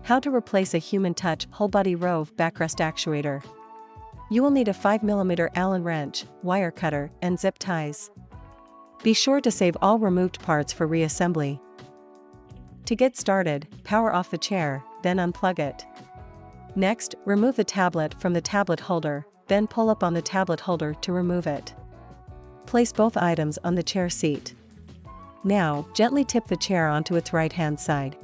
How to replace a human touch WholeBody ROVE Backrest Actuator. You will need a 5mm Allen wrench, wire cutter, and zip ties. Be sure to save all removed parts for reassembly. To get started, power off the chair, then unplug it. Next, remove the tablet from the tablet holder, then pull up on the tablet holder to remove it. Place both items on the chair seat. Now, gently tip the chair onto its right-hand side.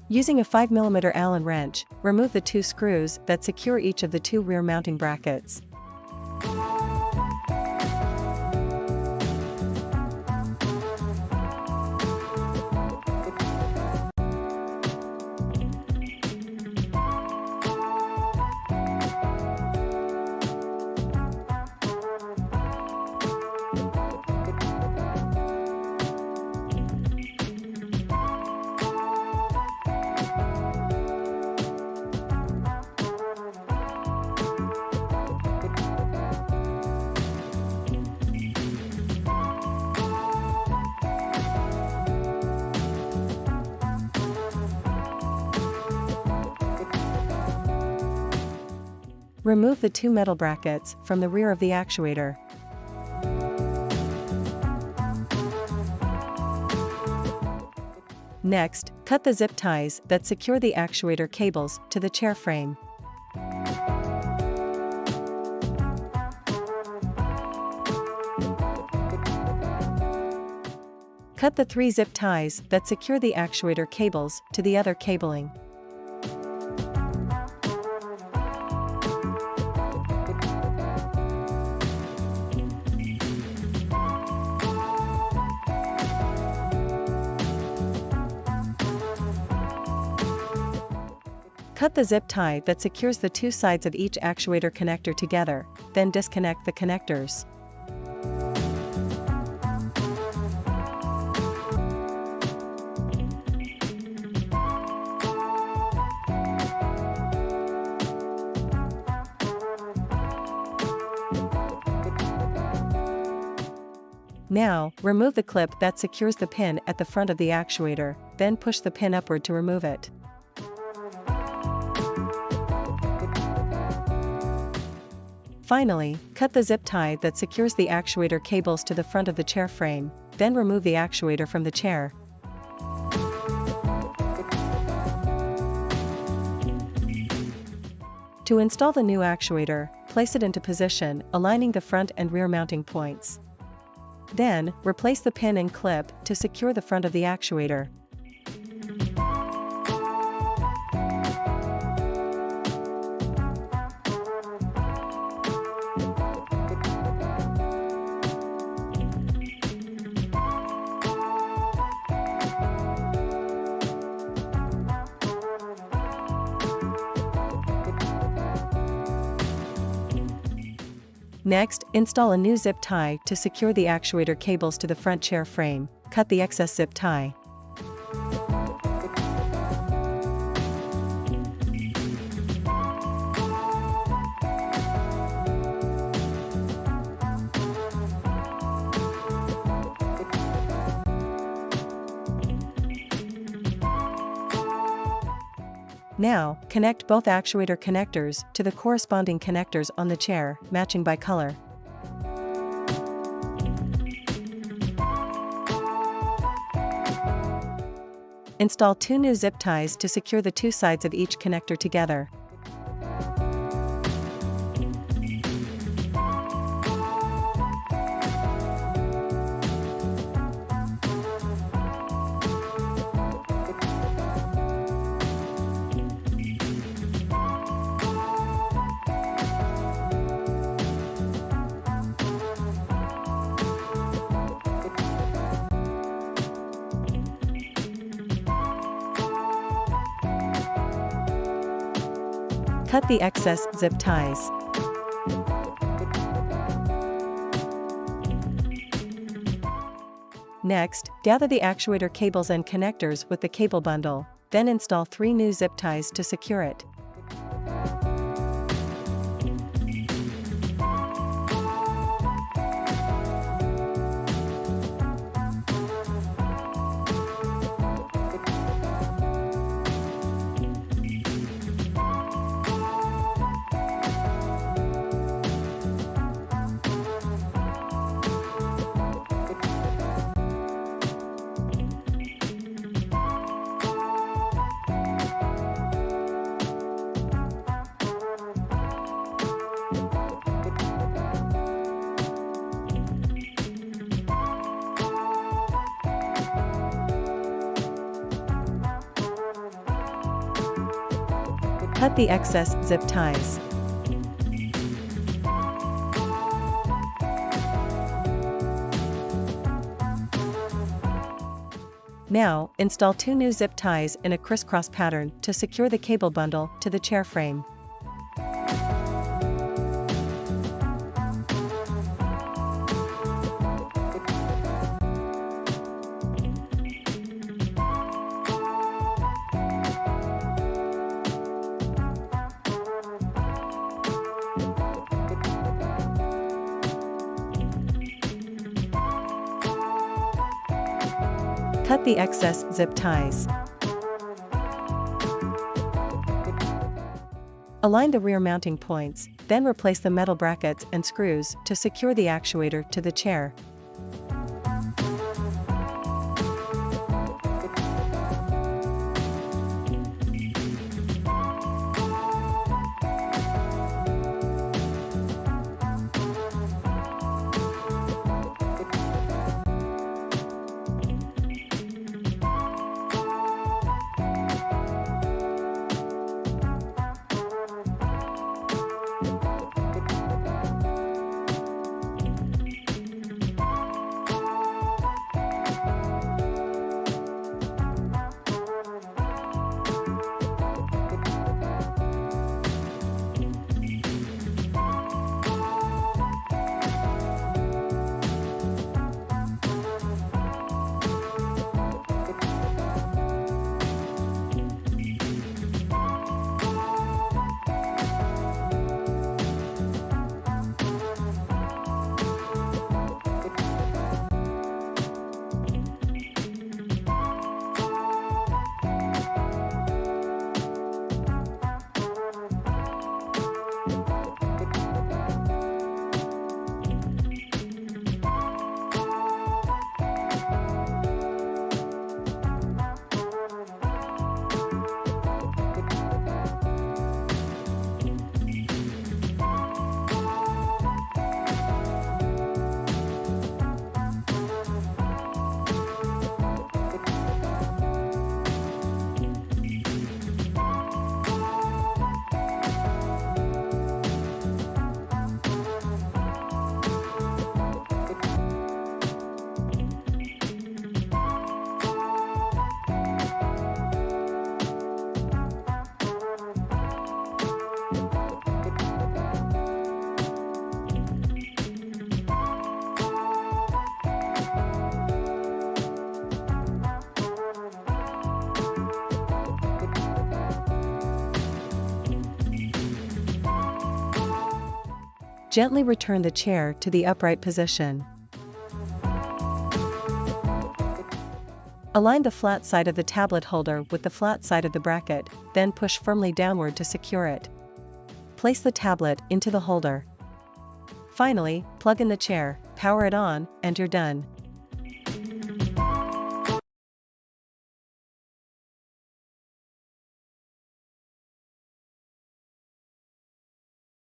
Using a 5mm Allen wrench, remove the 2 screws that secure each of the 2 rear mounting brackets. Remove the 2 metal brackets from the rear of the actuator. Next, cut the zip ties that secure the actuator cables to the chair frame. Cut the 3 zip ties that secure the actuator cables to the other cabling. Cut the zip tie that secures the 2 sides of each actuator connector together, then disconnect the connectors. Now, remove the clip that secures the pin at the front of the actuator, then push the pin upward to remove it. Finally, cut the zip tie that secures the actuator cables to the front of the chair frame, then remove the actuator from the chair. To install the new actuator, place it into position, aligning the front and rear mounting points. Then, replace the pin and clip to secure the front of the actuator. Next, install a new zip tie to secure the actuator cables to the front chair frame. Cut the excess zip tie. Now, connect both actuator connectors to the corresponding connectors on the chair, matching by color. Install 2 new zip ties to secure the 2 sides of each connector together. Cut the excess zip ties. Next, gather the actuator cables and connectors with the cable bundle, then install 3 new zip ties to secure it. Cut the excess zip ties. Now, install 2 new zip ties in a crisscross pattern to secure the cable bundle to the chair frame. Cut the excess zip ties. Align the rear mounting points, then replace the metal brackets and screws to secure the actuator to the chair. Gently return the chair to the upright position. Align the flat side of the tablet holder with the flat side of the bracket, then push firmly downward to secure it. Place the tablet into the holder. Finally, plug in the chair, power it on, and you're done.